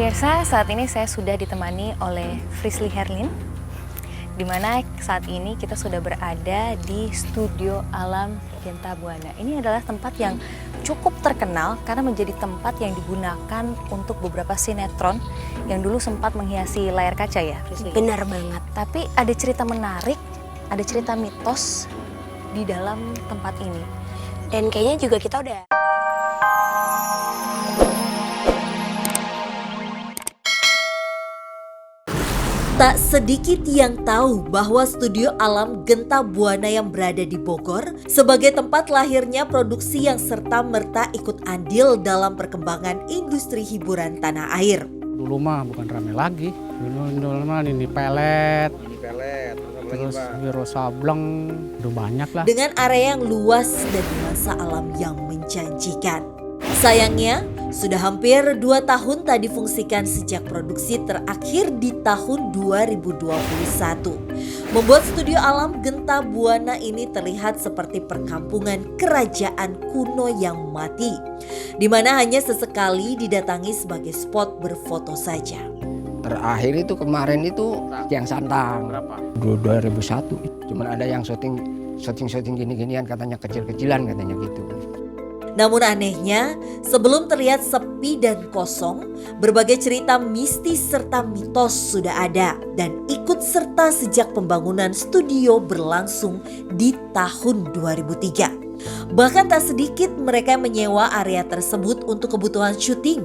Pemirsa, saat ini saya sudah ditemani oleh Frisly Herlin, di mana saat ini kita sudah berada di Studio Alam Genta Buana. Ini adalah tempat yang cukup terkenal karena menjadi tempat yang digunakan untuk beberapa sinetron yang dulu sempat menghiasi layar kaca ya, Frisly? Benar banget. Tapi ada cerita menarik, ada cerita mitos di dalam tempat ini. Dan kayaknya juga kita udah... Tak sedikit yang tahu bahwa Studio Alam Genta Buana yang berada di Bogor sebagai tempat lahirnya produksi yang serta-merta ikut andil dalam perkembangan industri hiburan tanah air. Dulu mah bukan rame lagi, dulu mah ini pelet, terus Wiro Sableng, udah banyak lah. Dengan area yang luas dan nuansa alam yang menjanjikan. Sayangnya, sudah hampir 2 tahun tak difungsikan sejak produksi terakhir di tahun 2021. Membuat Studio Alam Genta Buana ini terlihat seperti perkampungan kerajaan kuno yang mati, di mana hanya sesekali didatangi sebagai spot berfoto saja. Terakhir itu kemarin itu yang Santang. Berapa? 2001. Cuman ada yang syuting gini-ginian katanya kecil-kecilan katanya gitu. Namun anehnya, sebelum terlihat sepi dan kosong, berbagai cerita mistis serta mitos sudah ada dan ikut serta sejak pembangunan studio berlangsung di tahun 2003. Bahkan tak sedikit mereka menyewa area tersebut untuk kebutuhan syuting,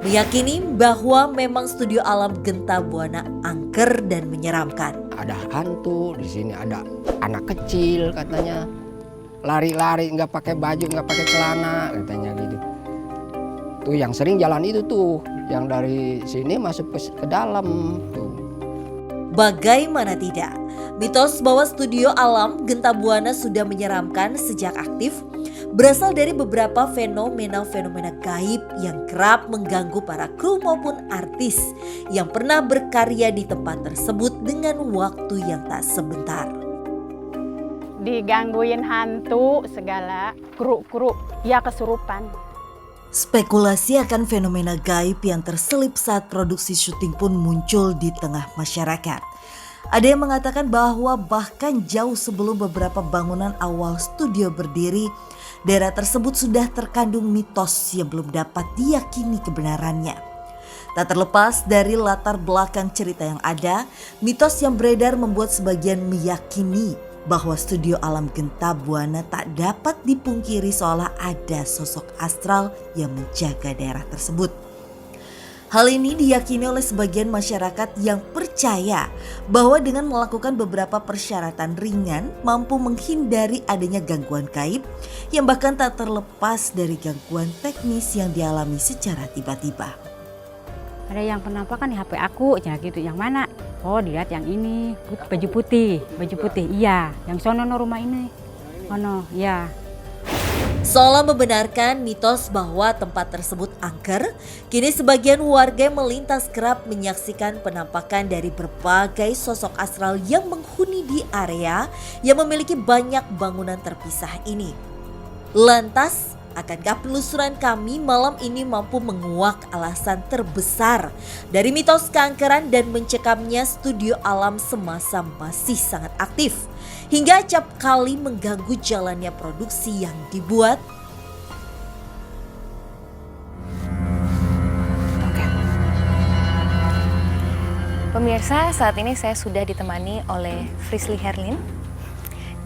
meyakini bahwa memang Studio Alam Genta Buana angker dan menyeramkan. Ada hantu, di sini ada anak kecil katanya. Lari-lari nggak pakai baju, nggak pakai celana katanya gitu. Tuh yang sering jalan itu tuh, yang dari sini masuk ke dalam tuh. Bagaimana tidak, mitos bahwa Studio Alam Genta Buana sudah menyeramkan sejak aktif berasal dari beberapa fenomena gaib yang kerap mengganggu para kru maupun artis yang pernah berkarya di tempat tersebut dengan waktu yang tak sebentar. Digangguin hantu segala, kru ya kesurupan. Spekulasi akan fenomena gaib yang terselip saat produksi syuting pun muncul di tengah masyarakat. Ada yang mengatakan bahwa bahkan jauh sebelum beberapa bangunan awal studio berdiri, daerah tersebut sudah terkandung mitos yang belum dapat diyakini kebenarannya. Tak terlepas dari latar belakang cerita yang ada, mitos yang beredar membuat sebagian meyakini bahwa Studio Alam Genta Buana tak dapat dipungkiri seolah ada sosok astral yang menjaga daerah tersebut. Hal ini diyakini oleh sebagian masyarakat yang percaya bahwa dengan melakukan beberapa persyaratan ringan mampu menghindari adanya gangguan gaib yang bahkan tak terlepas dari gangguan teknis yang dialami secara tiba-tiba. Ada yang penampakan di HP aku, ya gitu. Yang mana? Oh, dilihat yang ini, baju putih, iya. Yang sono rumah ini, ono, ya. Seolah membenarkan mitos bahwa tempat tersebut angker, kini sebagian warga yang melintas kerap menyaksikan penampakan dari berbagai sosok astral yang menghuni di area yang memiliki banyak bangunan terpisah ini. Lantas, akankah penelusuran kami malam ini mampu menguak alasan terbesar dari mitos keangkeran dan mencekamnya Studio Alam semasa masih sangat aktif, hingga acap kali mengganggu jalannya produksi yang dibuat? Pemirsa, saat ini saya sudah ditemani oleh Frisly Herlin,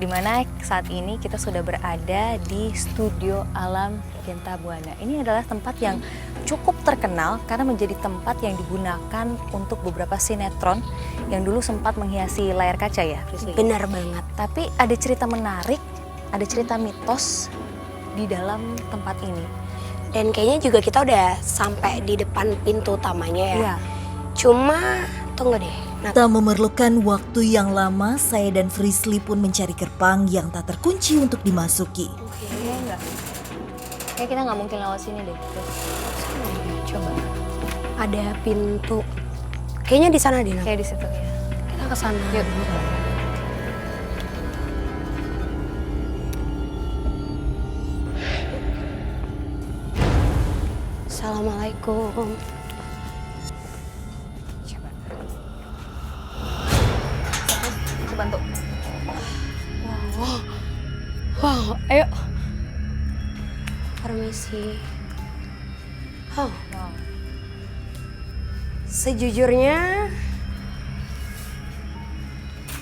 di mana saat ini kita sudah berada di Studio Alam Genta Buana. Ini adalah tempat yang cukup terkenal karena menjadi tempat yang digunakan untuk beberapa sinetron yang dulu sempat menghiasi layar kaca ya, Frisly? Benar banget. Tapi ada cerita menarik, ada cerita mitos di dalam tempat ini. Dan kayaknya juga kita udah sampai di depan pintu utamanya ya. Iya. Cuma tunggu deh. Tak memerlukan waktu yang lama, saya dan Frisly pun mencari gerbang yang tak terkunci untuk dimasuki. Kayaknya enggak. Kayak kita nggak mungkin lewat sini deh. Coba. Ada pintu. Kayaknya di sana deh. Kayak di situ ya. Kita ke sana. Yuk. Assalamualaikum. Oh, ayo. Permisi. Oh. Sejujurnya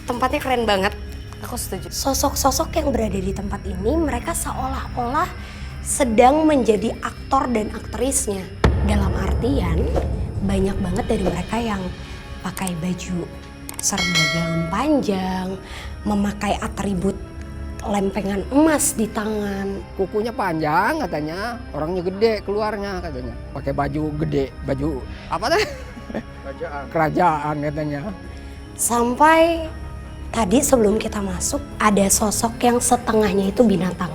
tempatnya keren banget. Aku setuju. Sosok-sosok yang berada di tempat ini mereka seolah-olah sedang menjadi aktor dan aktrisnya. Dalam artian banyak banget dari mereka yang pakai baju serba gaun panjang, memakai atribut lempengan emas di tangan. Kukunya panjang katanya, orangnya gede keluarnya katanya. Pakai baju gede, baju apa teh? Kerajaan katanya. Sampai tadi sebelum kita masuk ada sosok yang setengahnya itu binatang.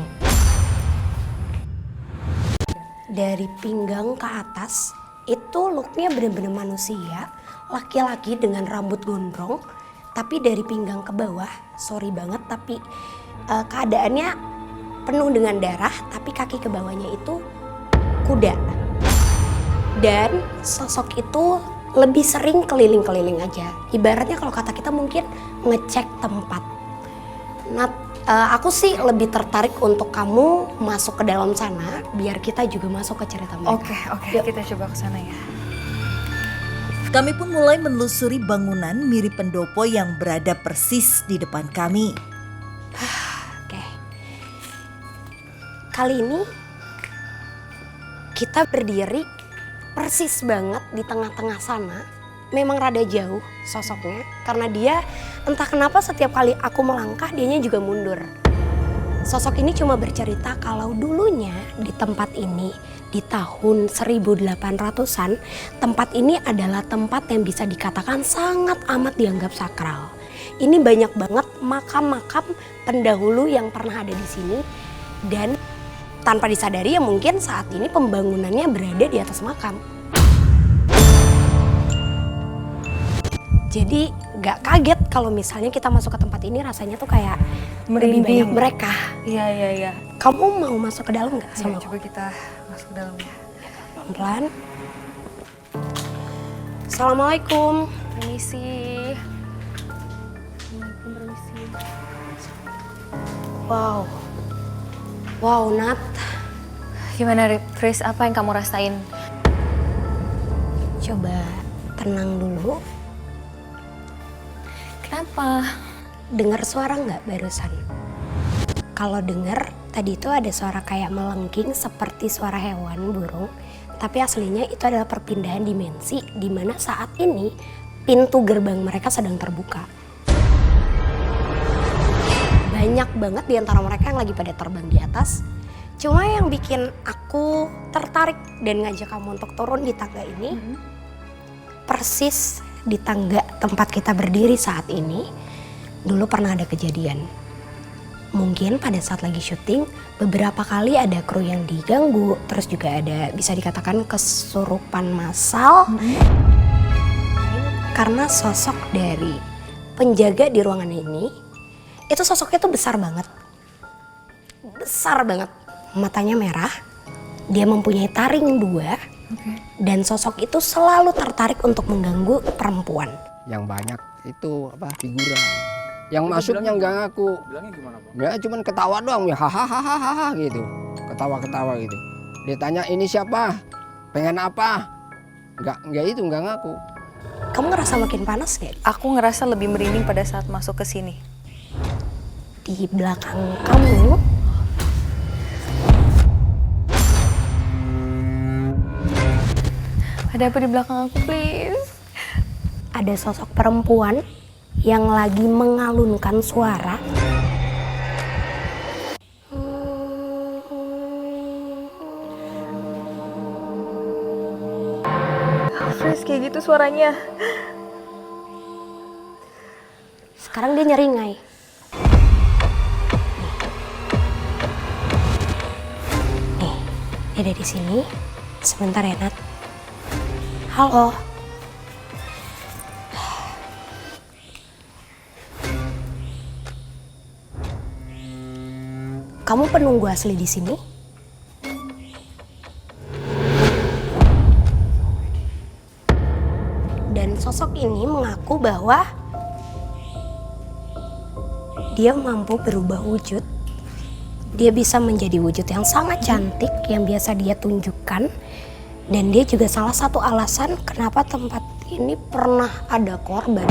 Dari pinggang ke atas itu looknya bener-bener manusia, laki-laki dengan rambut gondrong. Tapi dari pinggang ke bawah, sorry banget tapi keadaannya penuh dengan darah, tapi kaki ke bawahnya itu kuda. Dan sosok itu lebih sering keliling-keliling aja. Ibaratnya kalau kata kita mungkin ngecek tempat. Nah, aku sih lebih tertarik untuk kamu masuk ke dalam sana, biar kita juga masuk ke cerita mereka. Oke, kita coba ke sana ya. Kami pun mulai menelusuri bangunan mirip pendopo yang berada persis di depan kami. Oke. Kali ini kita berdiri persis banget di tengah-tengah sana. Memang rada jauh sosoknya karena dia entah kenapa setiap kali aku melangkah dianya juga mundur. Sosok ini cuma bercerita kalau dulunya di tempat ini di tahun 1800-an tempat ini adalah tempat yang bisa dikatakan sangat amat dianggap sakral. Ini banyak banget makam-makam pendahulu yang pernah ada di sini dan tanpa disadari ya mungkin saat ini pembangunannya berada di atas makam. Jadi gak kaget kalau misalnya kita masuk ke tempat ini rasanya tuh kayak lebih banyak mereka. Iya. Kamu mau masuk ke dalam gak sama Coba kita masuk ke dalam ya. pelan-pelan. Assalamualaikum. Permisi. Wow Nat. Gimana Chris, apa yang kamu rasain? Coba tenang dulu. Kenapa? Dengar suara nggak barusan? Kalau dengar tadi itu ada suara kayak melengking seperti suara hewan burung. Tapi aslinya itu adalah perpindahan dimensi di mana saat ini pintu gerbang mereka sedang terbuka. Banyak banget di antara mereka yang lagi pada terbang di atas. Cuma yang bikin aku tertarik dan ngajak kamu untuk turun di tangga ini, persis di tangga tempat kita berdiri saat ini, dulu pernah ada kejadian. Mungkin pada saat lagi syuting, beberapa kali ada kru yang diganggu, terus juga ada bisa dikatakan kesurupan massal. Karena sosok dari penjaga di ruangan ini, itu sosoknya tuh besar banget. Besar banget. Matanya merah, dia mempunyai taring 2, dan sosok itu selalu tertarik untuk mengganggu perempuan. Yang banyak itu apa figuran. Yang masuknya nggak ngaku. Bilangnya gimana, Bang? Nggak, cuman ketawa doang ya, hahaha gitu. Ketawa-ketawa gitu. Dia tanya ini siapa? Pengen apa? Nggak itu, nggak ngaku. Kamu ngerasa makin panas gak? Aku ngerasa lebih merinding pada saat masuk ke sini. Di belakang kamu Ada apa di belakang aku, please? ada sosok perempuan yang lagi mengalunkan suara. Chris, kayak gitu suaranya. Sekarang dia nyeringai. Nih, dia ada di sini. Sebentar ya, Nat. Halo. Kamu penunggu asli di sini? Dan sosok ini mengaku bahwa dia mampu berubah wujud dia bisa menjadi wujud yang sangat cantik yang biasa dia tunjukkan. Dan dia juga salah satu alasan kenapa tempat ini pernah ada korban.